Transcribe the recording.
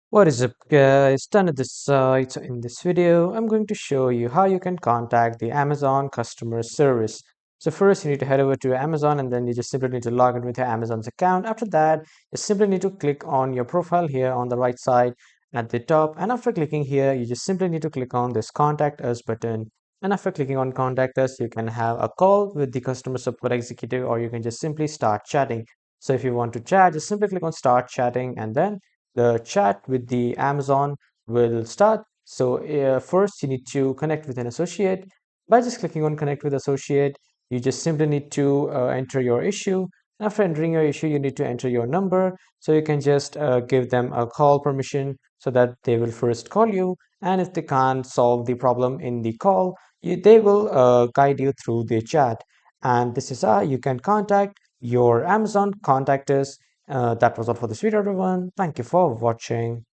What is up, guys? Done at this site. So in this video, I'm going to show you how you can contact the Amazon customer service. So first, you need to head over to Amazon, and then you just simply need to log in with your Amazon's account. After that, you simply need to click on your profile here on the right side at the top. And after clicking here, you just simply need to click on this Contact Us button. And after clicking on Contact Us, you can have a call with the customer support executive, or you can just simply start chatting. So if you want to chat, just simply click on Start Chatting, and then the chat with the Amazon will start. So first you need to connect with an associate. By just clicking on connect with associate, you just simply need to enter your issue. After entering your issue, you need to enter your number. So you can just give them a call permission so that they will first call you. And if they can't solve the problem in the call, they will guide you through the chat. And this is how you can contact your Amazon contact us. That was all for this video, everyone. Thank you for watching.